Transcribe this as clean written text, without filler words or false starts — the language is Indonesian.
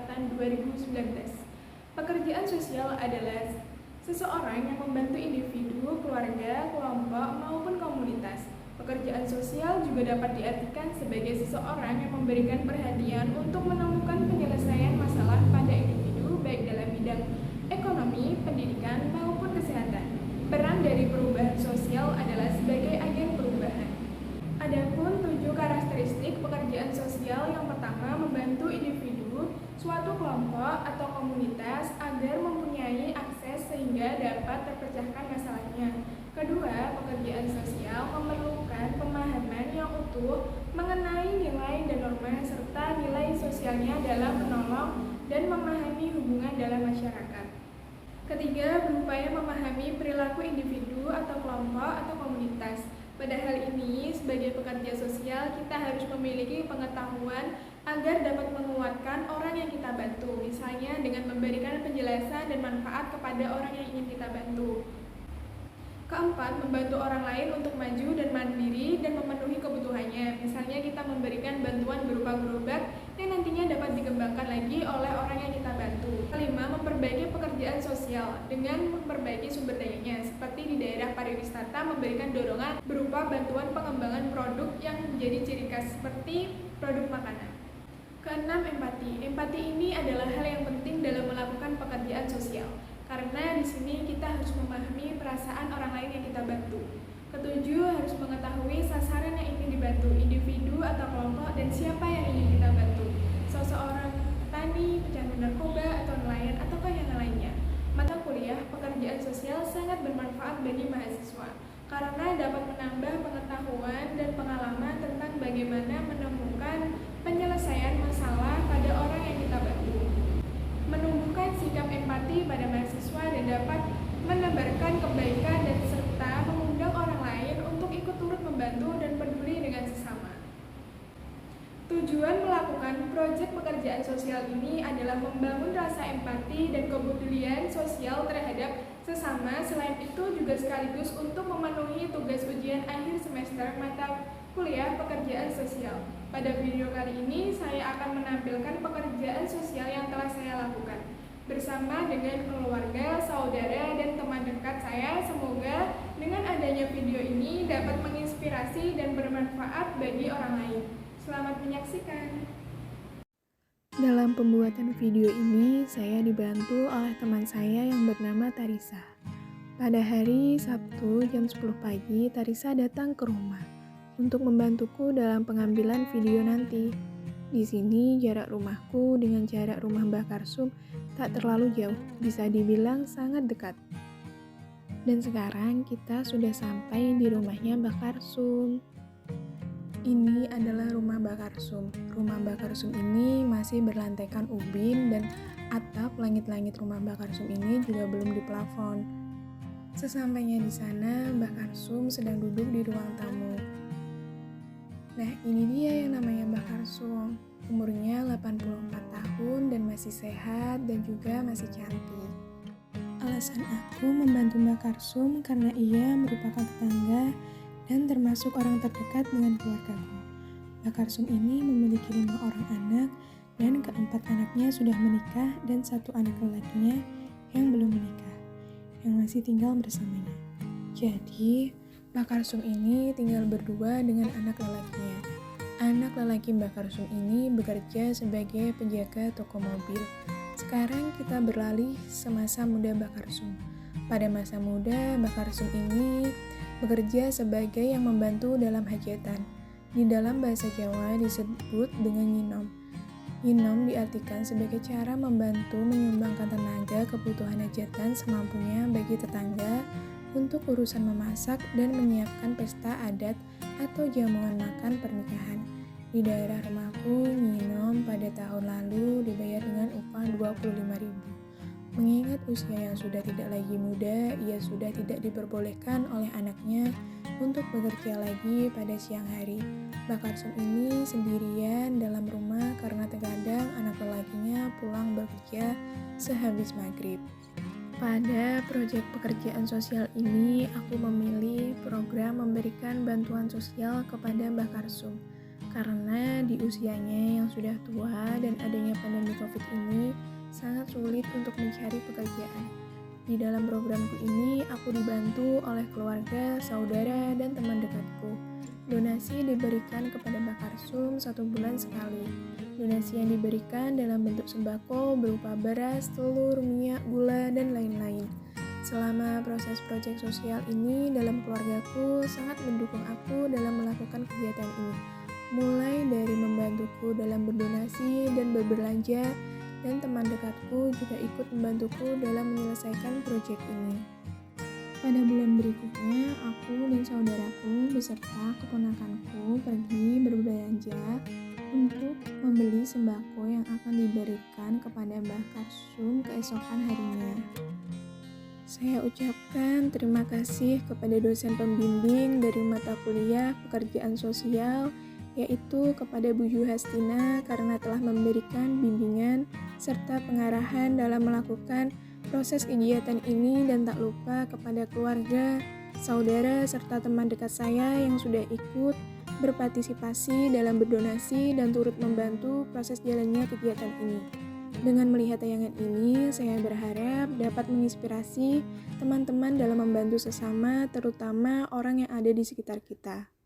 Angkatan 2019. Pekerjaan sosial adalah seseorang yang membantu individu, keluarga, kelompok, maupun komunitas. Pekerjaan sosial juga dapat diartikan sebagai seseorang yang memberikan perhatian untuk menemukan penyelesaian masalah pada individu, baik dalam bidang ekonomi, pendidikan, maupun kesehatan. Peran dari perubahan sosial adalah sebagai agen perubahan. Adapun 7 karakteristik pekerjaan sosial. Yang pertama, membantu individu, suatu kelompok atau komunitas agar mempunyai akses sehingga dapat terpecahkan masalahnya. Kedua, pekerjaan sosial memerlukan pemahaman yang utuh mengenai nilai dan norma serta nilai sosialnya dalam menolong dan memahami hubungan dalam masyarakat. Ketiga, berupaya memahami perilaku individu atau kelompok atau komunitas. Pada hal ini, sebagai pekerja sosial, kita harus memiliki pengetahuan agar dapat menguatkan orang yang kita bantu, misalnya dengan memberikan penjelasan dan manfaat kepada orang yang ingin kita bantu. Keempat, membantu orang lain untuk maju dan mandiri dan memenuhi kebutuhannya. Misalnya kita memberikan bantuan berupa gerobak yang nantinya dapat dikembangkan lagi oleh orang yang kita bantu. Kelima, memperbaiki pekerjaan sosial dengan memperbaiki sumber dayanya. Seperti di daerah pariwisata, memberikan dorongan berupa bantuan pengembangan produk yang menjadi ciri khas seperti produk makanan. Keenam, empati. Empati ini adalah hal yang penting dalam melakukan pekerjaan sosial. Karena di sini kita harus memahami perasaan orang lain yang kita bantu. Ketujuh, harus mengetahui sasaran yang ingin dibantu, individu atau kelompok, dan siapa yang ingin kita bantu. Seseorang petani, pecandu narkoba, atau nelayan, ataukah yang lainnya. Mata kuliah pekerjaan sosial sangat bermanfaat bagi mahasiswa karena dapat menambah pengetahuan dan pengalaman tentang bagaimana menemukan penyelesaian masalah pada orang yang kita bantu, menumbuhkan sikap empati pada mahasiswa dan dapat menebarkan kebaikan dan serta mengundang orang lain untuk ikut turut membantu dan peduli dengan sesama. Tujuan melakukan proyek pekerjaan sosial ini adalah membangun rasa empati dan kepedulian sosial terhadap sesama. Selain itu juga sekaligus untuk memenuhi tugas ujian akhir semester mata kuliah pekerjaan sosial. Pada video kali ini saya akan menampilkan pekerjaan sosial yang telah saya lakukan bersama dengan keluarga, saudara, dan teman dekat saya. Semoga dengan adanya video ini dapat menginspirasi dan bermanfaat bagi orang lain. Selamat menyaksikan. Dalam pembuatan video ini, saya dibantu oleh teman saya yang bernama Tarisa. Pada hari Sabtu jam 10 pagi, Tarisa datang ke rumah untuk membantuku dalam pengambilan video nanti. Di sini jarak rumahku dengan jarak rumah Mbak Karsum tak terlalu jauh, bisa dibilang sangat dekat. Dan sekarang kita sudah sampai di rumahnya Mbak Karsum. Ini adalah rumah Mbak Karsum. Rumah Mbak Karsum ini masih berlantaikan ubin dan atap langit-langit rumah Mbak Karsum ini juga belum diplafon. Sesampainya di sana, Mbak Karsum sedang duduk di ruang tamu. Nah, ini dia yang namanya Mbak Karsum. Umurnya 84 tahun dan masih sehat dan juga masih cantik. Alasan aku membantu Mbak Karsum karena ia merupakan tetangga dan termasuk orang terdekat dengan keluargaku. Mbak Karsum ini memiliki 5 orang anak dan keempat anaknya sudah menikah dan 1 anak lelakinya yang belum menikah, yang masih tinggal bersamanya. Jadi, Mbak Karsum ini tinggal berdua dengan anak lelakinya. Anak lelaki Mbak Karsum ini bekerja sebagai penjaga toko mobil. Sekarang kita beralih semasa muda Mbak Karsum. Pada masa muda, Mbak Karsum ini bekerja sebagai yang membantu dalam hajatan. Di dalam bahasa Jawa disebut dengan nyinom. Nyinom diartikan sebagai cara membantu menyumbangkan tenaga kebutuhan hajatan semampunya bagi tetangga untuk urusan memasak dan menyiapkan pesta adat atau jamuan makan pernikahan. Di daerah rumahku, nyinom pada tahun lalu dibayar dengan upah 25.000. Mengingat usia yang sudah tidak lagi muda, ia sudah tidak diperbolehkan oleh anaknya untuk bekerja lagi pada siang hari. Mbak Karsum ini sendirian dalam rumah karena terkadang anak lelakinya pulang bekerja sehabis maghrib. Pada proyek pekerjaan sosial ini, aku memilih program memberikan bantuan sosial kepada Mbak Karsum. karena di usianya yang sudah tua dan adanya pandemi COVID ini sangat sulit untuk mencari pekerjaan. Di dalam programku ini, aku dibantu oleh keluarga, saudara, dan teman dekatku. Donasi diberikan kepada Mbak Karsum 1 bulan sekali. Donasi yang diberikan dalam bentuk sembako berupa beras, telur, minyak, gula, dan lain-lain. Selama proses proyek sosial ini, dalam keluargaku sangat mendukung aku dalam melakukan kegiatan ini. Mulai dari membantuku dalam berdonasi dan berbelanja, dan teman dekatku juga ikut membantuku dalam menyelesaikan proyek ini. Pada bulan berikutnya, aku dan saudaraku beserta keponakanku pergi berbelanja untuk membeli sembako yang akan diberikan kepada Mbah Karsum keesokan harinya. Saya ucapkan terima kasih kepada dosen pembimbing dari mata kuliah pekerjaan sosial, yaitu kepada Bu Juhastina karena telah memberikan bimbingan serta pengarahan dalam melakukan proses kegiatan ini, dan tak lupa kepada keluarga, saudara, serta teman dekat saya yang sudah ikut berpartisipasi dalam berdonasi dan turut membantu proses jalannya kegiatan ini. Dengan melihat tayangan ini, saya berharap dapat menginspirasi teman-teman dalam membantu sesama, terutama orang yang ada di sekitar kita.